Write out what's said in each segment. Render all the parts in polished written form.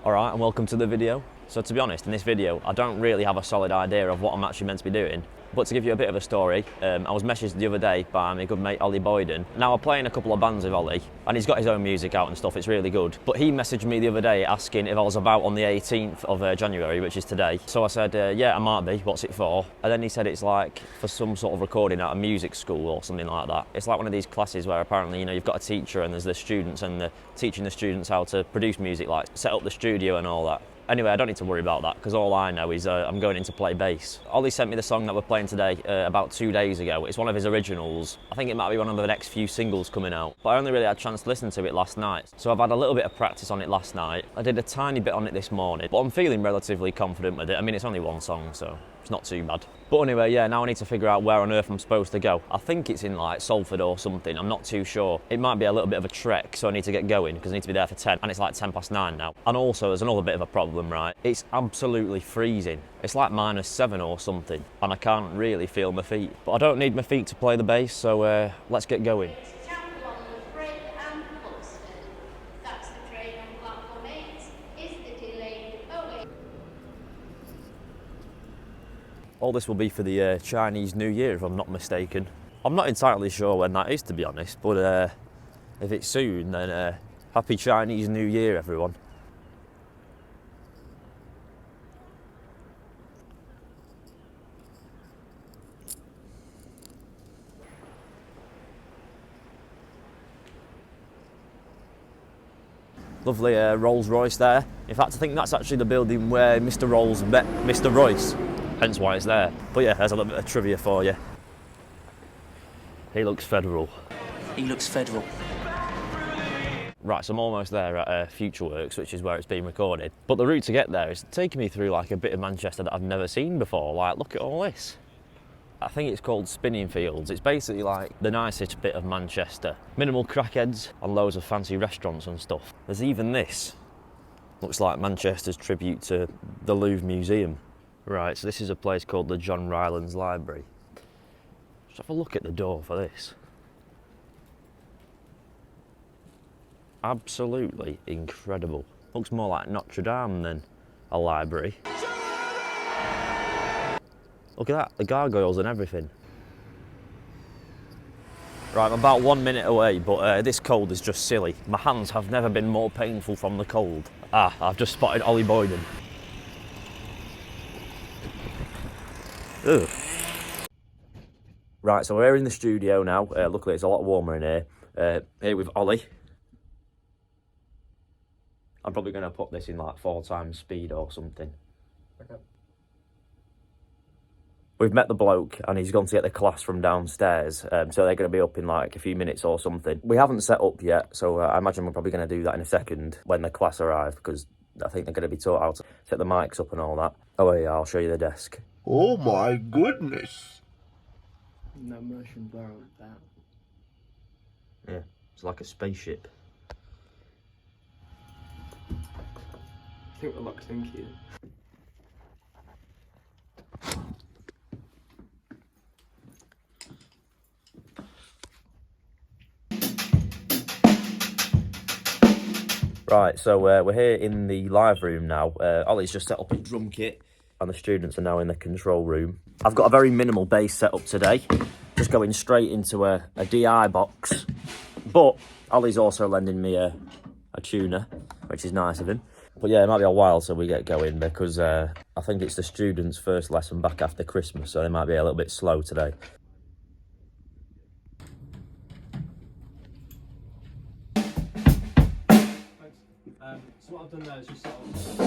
Alright, and welcome to the video. So to be honest, in this video, I don't really have a solid idea of what I'm actually meant to be doing. But to give you a bit of a story, I was messaged the other day by my good mate Oli Boyden. Now I'm playing a couple of bands with Oli, and he's got his own music out and stuff, it's really good. But he messaged me the other day asking if I was about on the 18th of January, which is today. So I said, yeah, I might be, what's it for? And then he said it's like for some sort of recording at a music school or something like that. It's like one of these classes where apparently, you know, you've got a teacher and there's the students and they're teaching the students how to produce music, like set up the studio and all that. Anyway, I don't need to worry about that because all I know is I'm going in to play bass. Ollie sent me the song that we're playing today about 2 days ago. It's one of his originals. I think it might be one of the next few singles coming out. But I only really had a chance to listen to it last night. So I've had a little bit of practice on it last night. I did a tiny bit on it this morning, but I'm feeling relatively confident with it. I mean, it's only one song, so it's not too bad. But anyway, yeah, now I need to figure out where on earth I'm supposed to go. I think it's in like Salford or something, I'm not too sure. It might be a little bit of a trek, so I need to get going because I need to be there for 10, and it's like 9:10 now. And also, there's another bit of a problem, right? It's absolutely freezing. It's like -7 or something, and I can't really feel my feet. But I don't need my feet to play the bass, so let's get going. All this will be for the Chinese New Year, if I'm not mistaken. I'm not entirely sure when that is, to be honest, but if it's soon, then happy Chinese New Year, everyone. Lovely Rolls Royce there. In fact, I think that's actually the building where Mr. Rolls met Mr. Royce. Hence why it's there. But yeah, there's a little bit of trivia for you. He looks federal. He looks federal. Right, so I'm almost there at Futureworks, which is where it's being recorded. But the route to get there is taking me through like a bit of Manchester that I've never seen before. Like, look at all this. I think it's called Spinning Fields. It's basically like the nicest bit of Manchester. Minimal crackheads and loads of fancy restaurants and stuff. There's even this. Looks like Manchester's tribute to the Louvre Museum. Right, so this is a place called the John Rylands Library. Let's have a look at the door for this. Absolutely incredible. Looks more like Notre Dame than a library. Look at that, the gargoyles and everything. Right, I'm about 1 minute away, but this cold is just silly. My hands have never been more painful from the cold. Ah, I've just spotted Oli Boyden. Ugh. Right, so we're in the studio now. Luckily, it's a lot warmer in here. Here with Oli. I'm probably going to put this in like 4 times speed or something. Okay. We've met the bloke and he's gone to get the class from downstairs, so they're going to be up in like a few minutes or something. We haven't set up yet, so I imagine we're probably going to do that in a second when the class arrive, because I think they're going to be taught how to set the mics up and all that. Oh yeah, I'll show you the desk. Oh my goodness. No motion blur on that. Yeah, it's like a spaceship. I think we're locked in here. Right, so we're here in the live room now. Ollie's just set up his drum kit and the students are now in the control room. I've got a very minimal bass set up today, just going straight into a DI box. But Ollie's also lending me a tuner, which is nice of him. But yeah, it might be a while till we get going because I think it's the students' first lesson back after Christmas, so they might be a little bit slow today. So what I've done there is just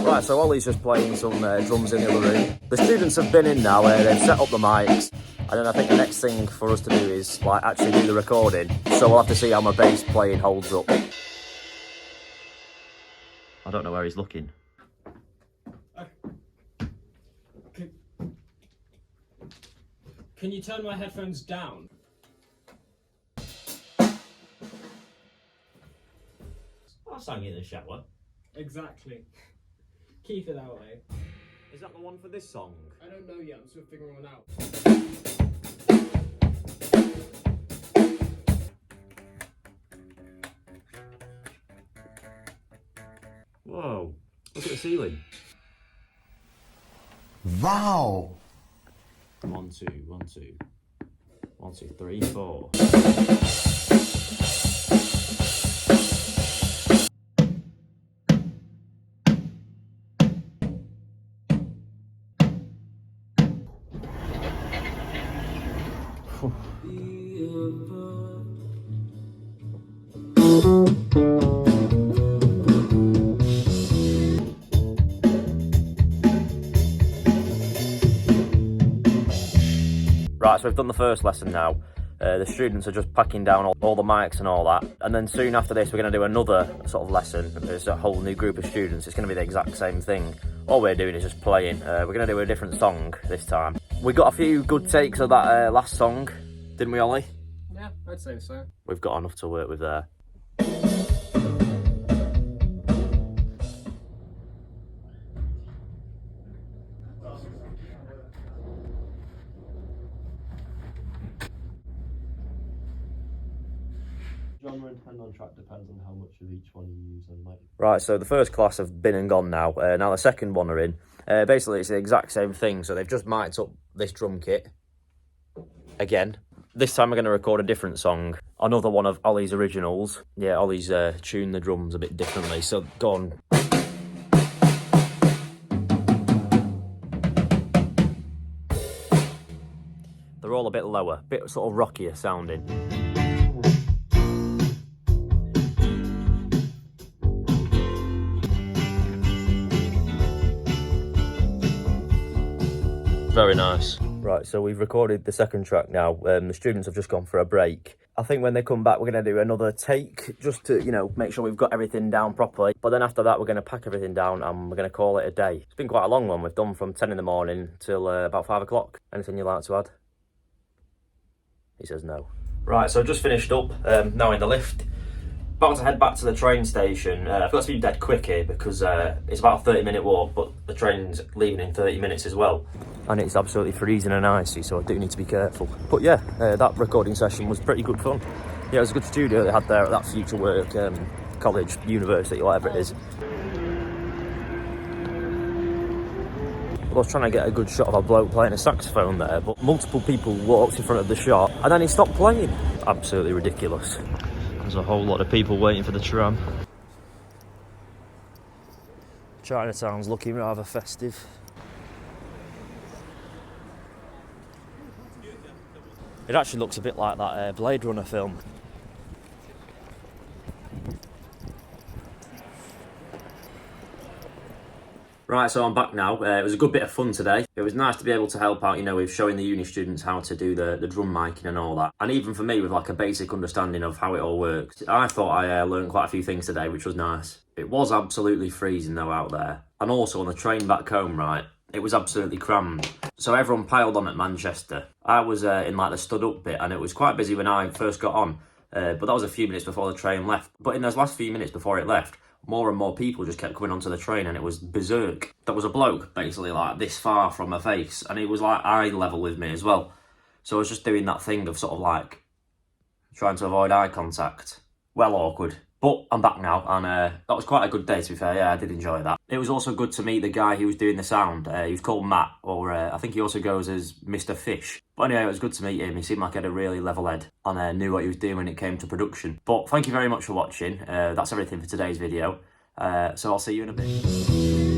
Right, so Ollie's just playing some drums in the other room. The students have been in now, they've set up the mics, and then I think the next thing for us to do is like actually do the recording. So we'll have to see how my bass playing holds up. I don't know where he's looking. Okay. Can you turn my headphones down? I sang in the shower. Exactly. Keep it that way. Is that the one for this song? I don't know yet, I'm still figuring one out. Whoa. Look at the ceiling. Wow. 1, 2, 1, 2. 1, 2, 3, 4. Right, so we've done the first lesson now. The students are just packing down all the mics and all that. And then soon after this, we're going to do another sort of lesson. There's a whole new group of students. It's going to be the exact same thing. All we're doing is just playing. We're going to do a different song this time. We got a few good takes of that last song, didn't we, Ollie? Yeah, I'd say so. We've got enough to work with there. Genre and hand on track depends on how much of each one you use and like. Right, so the first class have been and gone now. Now the second one are in. Basically, it's the exact same thing. So they've just mic'd up this drum kit again. This time we're going to record a different song. Another one of Ollie's originals. Yeah, Ollie's tuned the drums a bit differently. So go on. They're all a bit lower, a bit sort of rockier sounding. Very nice. Right, so we've recorded the second track now. The students have just gone for a break. I think when they come back, we're going to do another take just to, you know, make sure we've got everything down properly. But then after that, we're going to pack everything down and we're going to call it a day. It's been quite a long one. We've done from 10 in the morning till about 5 o'clock. Anything you'd like to add? He says no. Right, so I've just finished up, now in the lift. About to head back to the train station. I've got to be dead quick here because it's about a 30-minute walk, but the train's leaving in 30 minutes as well. And it's absolutely freezing and icy, so I do need to be careful. But yeah, that recording session was pretty good fun. Yeah, it was a good studio they had there at that Futureworks college, university, whatever it is. I was trying to get a good shot of a bloke playing a saxophone there, but multiple people walked in front of the shot and then he stopped playing. Absolutely ridiculous. There's a whole lot of people waiting for the tram. Chinatown's looking rather festive. It actually looks a bit like that Blade Runner film. Right, so I'm back now. It was a good bit of fun today. It was nice to be able to help out, you know, with showing the uni students how to do the drum miking and all that. And even for me, with like a basic understanding of how it all works. I thought I learned quite a few things today, which was nice. It was absolutely freezing though out there. And also on the train back home, right, it was absolutely crammed. So everyone piled on at Manchester. I was in like the stood up bit and it was quite busy when I first got on. But that was a few minutes before the train left. But in those last few minutes before it left, more and more people just kept coming onto the train and it was berserk. There was a bloke basically like this far from my face and he was like eye level with me as well. So I was just doing that thing of sort of like trying to avoid eye contact. Well, awkward. But I'm back now and that was quite a good day to be fair. Yeah, I did enjoy that. It was also good to meet the guy who was doing the sound. He was called Matt, or I think he also goes as Mr. Fish. But anyway, it was good to meet him. He seemed like he had a really level head and knew what he was doing when it came to production. But thank you very much for watching. That's everything for today's video. So I'll see you in a bit.